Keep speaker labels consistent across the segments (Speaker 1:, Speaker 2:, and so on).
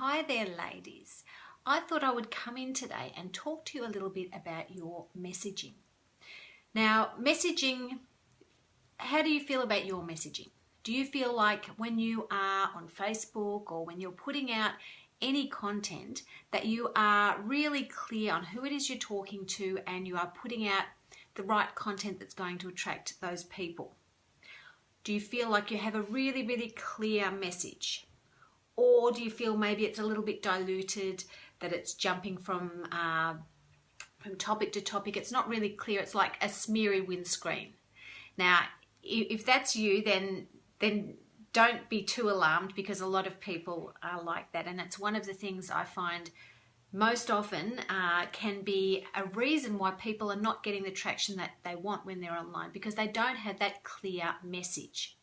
Speaker 1: Hi there, ladies. I thought I would come in today and talk to you a little bit about your messaging. Now, messaging, how do you feel about your messaging? Do you feel like when you are on Facebook or when you're putting out any content that you are really clear on who it is you're talking to and you are putting out the right content that's going to attract those people? Do you feel like you have a really, really clear message? Or do you feel maybe it's a little bit diluted, that it's jumping from topic to topic? It's not really clear. It's like a smeary windscreen. Now, if that's you, then don't be too alarmed, because a lot of people are like that. And it's one of the things I find most often can be a reason why people are not getting the traction that they want when they're online, because they don't have that clear message.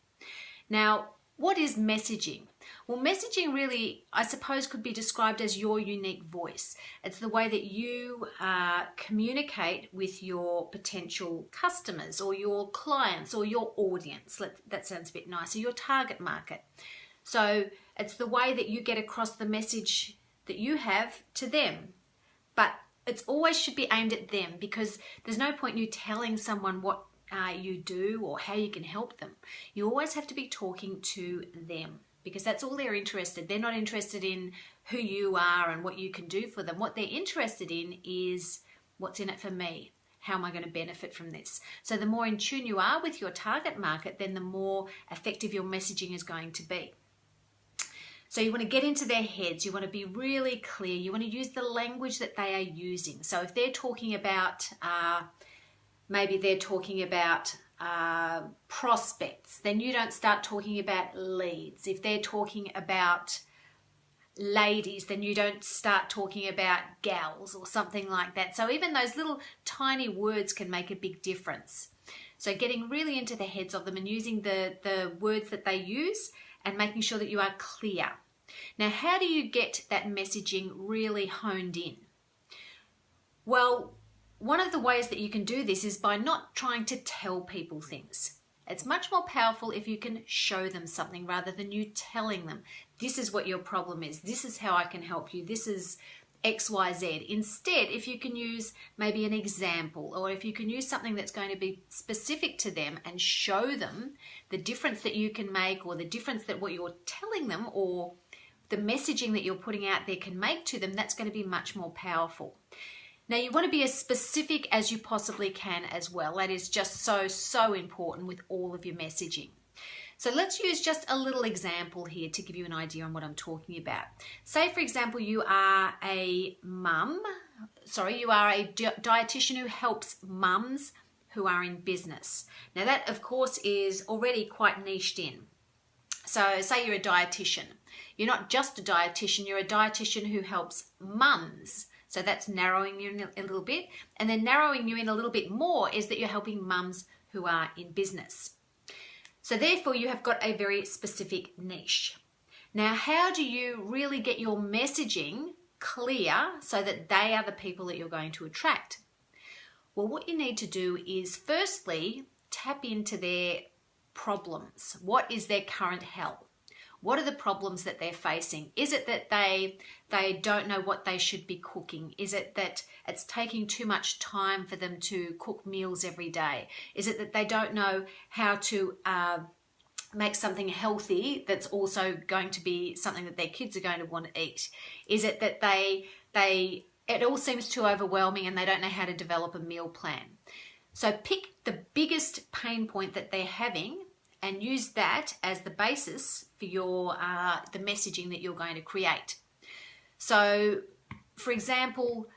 Speaker 1: Now, what is messaging? Well, messaging really, I suppose, could be described as your unique voice. It's the way that you communicate with your potential customers or your clients or your audience. That sounds a bit nicer, your target market. So it's the way that you get across the message that you have to them. But it always should be aimed at them, because there's no point in you telling someone what you do or how you can help them. You always have to be talking to them, because that's all they're interested. They're not interested in who you are and what you can do for them. What they're interested in is, what's in it for me? How am I going to benefit from this? So the more in tune you are with your target market, then the more effective your messaging is going to be. So you want to get into their heads. You want to be really clear. You want to use the language that they are using. So if they're talking about maybe they're talking about prospects, then you don't start talking about leads. If they're talking about ladies, then you don't start talking about gals or something like that. So even those little tiny words can make a big difference. So getting really into the heads of them and using the words that they use and making sure that you are clear. Now, how do you get that messaging really honed in? Well, one of the ways that you can do this is by not trying to tell people things. It's much more powerful if you can show them something rather than you telling them, this is what your problem is, this is how I can help you, this is XYZ. Instead, if you can use maybe an example, or if you can use something that's going to be specific to them and show them the difference that you can make, or the difference that what you're telling them or the messaging that you're putting out there can make to them, that's going to be much more powerful. Now, you want to be as specific as you possibly can as well. That is just so important with all of your messaging. So let's use just a little example here to give you an idea on what I'm talking about. Say, for example, you are a dietitian who helps mums who are in business. Now that, of course, is already quite niched in. So say you're a dietitian. You're not just a dietitian, you're a dietitian who helps mums. So that's narrowing you in a little bit. And then narrowing you in a little bit more is that you're helping mums who are in business. So therefore, you have got a very specific niche. Now, how do you really get your messaging clear so that they are the people that you're going to attract? Well, what you need to do is firstly tap into their problems. What is their current hell? What are the problems that they're facing? Is it that they don't know what they should be cooking? Is it that it's taking too much time for them to cook meals every day? Is it that they don't know how to make something healthy that's also going to be something that their kids are going to want to eat? Is it that it all seems too overwhelming and they don't know how to develop a meal plan? So pick the biggest pain point that they're having and use that as the basis for your the messaging that you're going to create. So, for example,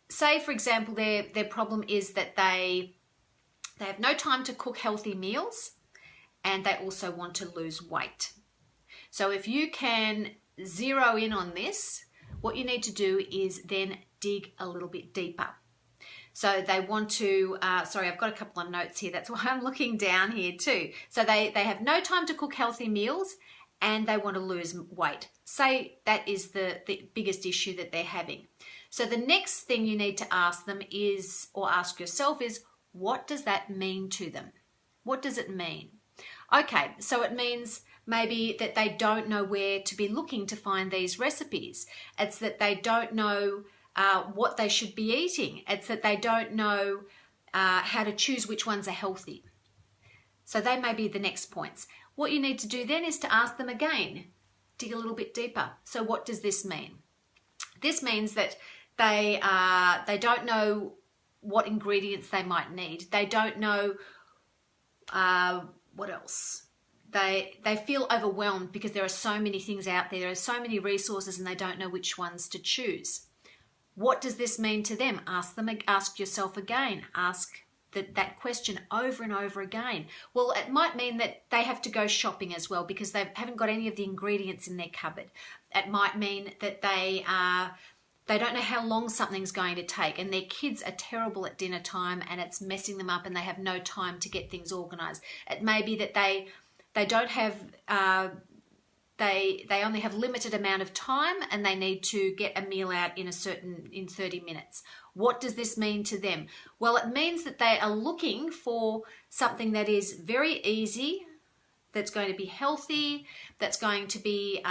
Speaker 1: say for example their problem is that they have no time to cook healthy meals, and they also want to lose weight. So if you can zero in on this, what you need to do is then dig a little bit deeper. So they want to, sorry, I've got a couple of notes here. That's why I'm looking down here too. So they have no time to cook healthy meals and they want to lose weight. Say that is the biggest issue that they're having. So the next thing you need to ask them is, or ask yourself is, what does that mean to them? What does it mean? Okay, so it means maybe that they don't know where to be looking to find these recipes. It's that they don't know what they should be eating. It's that they don't know how to choose which ones are healthy. So they may be the next points. What you need to do then is to ask them again, dig a little bit deeper. So what does this mean? This means that they don't know what ingredients they might need. They don't know what else. They feel overwhelmed because there are so many things out there. There are so many resources and they don't know which ones to choose. What does this mean to them? Ask yourself again. Ask that question over and over again. Well, it might mean that they have to go shopping as well because they haven't got any of the ingredients in their cupboard. It might mean that they don't know how long something's going to take, and their kids are terrible at dinner time and it's messing them up and they have no time to get things organized. It may be that they don't have they only have limited amount of time and they need to get a meal out in 30 minutes. What does this mean to them? Well, it means that they are looking for something that is very easy, that's going to be healthy, that's going to be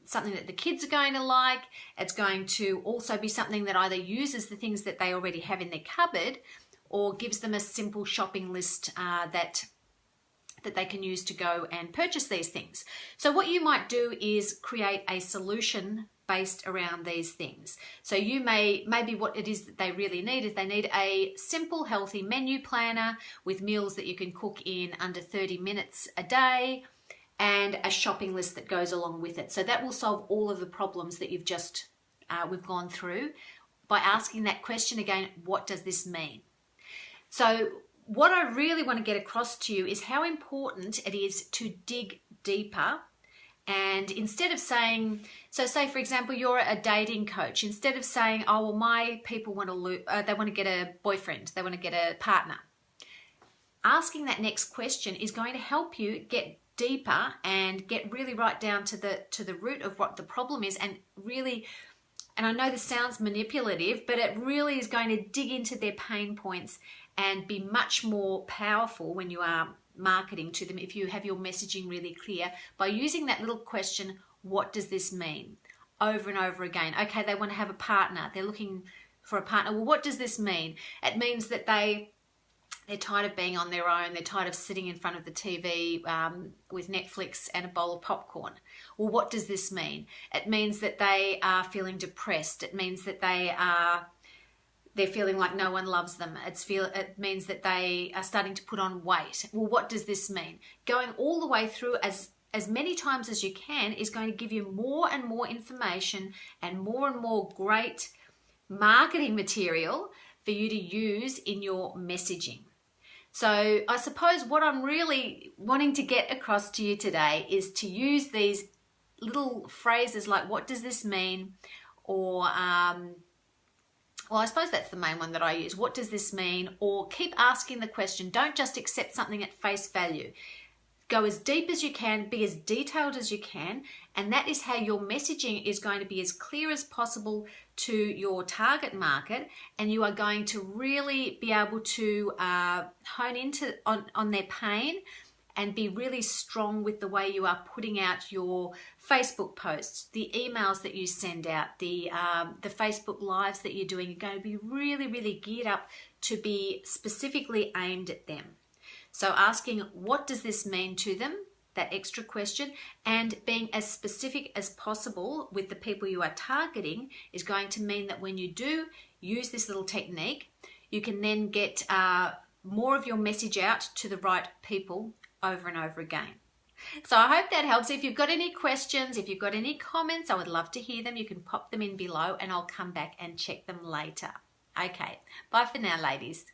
Speaker 1: something that the kids are going to like. It's going to also be something that either uses the things that they already have in their cupboard or gives them a simple shopping list that they can use to go and purchase these things. So what you might do is create a solution based around these things. So maybe what it is that they really need is they need a simple, healthy menu planner with meals that you can cook in under 30 minutes a day and a shopping list that goes along with it. So that will solve all of the problems that we've gone through by asking that question again, what does this mean? So what I really want to get across to you is how important it is to dig deeper. And instead of saying, so say for example, you're a dating coach, instead of saying, oh, well, my people want to get a boyfriend, they want to get a partner. Asking that next question is going to help you get deeper and get really right down to the root of what the problem is and really, and I know this sounds manipulative, but it really is going to dig into their pain points and be much more powerful when you are marketing to them if you have your messaging really clear by using that little question, what does this mean? Over and over again. Okay, they want to have a partner. They're looking for a partner. Well, what does this mean? It means that they're tired of being on their own. They're tired of sitting in front of the TV with Netflix and a bowl of popcorn. Well, what does this mean? It means that they are feeling depressed. It means that they're feeling like no one loves them. It means that they are starting to put on weight. Well, what does this mean? Going all the way through as many times as you can is going to give you more and more information and more great marketing material for you to use in your messaging. So I suppose what I'm really wanting to get across to you today is to use these little phrases like, what does this mean? Or, well, I suppose that's the main one that I use. What does this mean? Or keep asking the question. Don't just accept something at face value. Go as deep as you can, be as detailed as you can, and that is how your messaging is going to be as clear as possible to your target market, and you are going to really be able to hone into on their pain and be really strong with the way you are putting out your Facebook posts, the emails that you send out, the Facebook lives that you're doing. You're going to be really, really geared up to be specifically aimed at them. So asking, what does this mean to them? That extra question, and being as specific as possible with the people you are targeting is going to mean that when you do use this little technique, you can then get more of your message out to the right people over and over again. So I hope that helps. If you've got any questions, if you've got any comments, I would love to hear them. You can pop them in below and I'll come back and check them later. Okay, bye for now, ladies.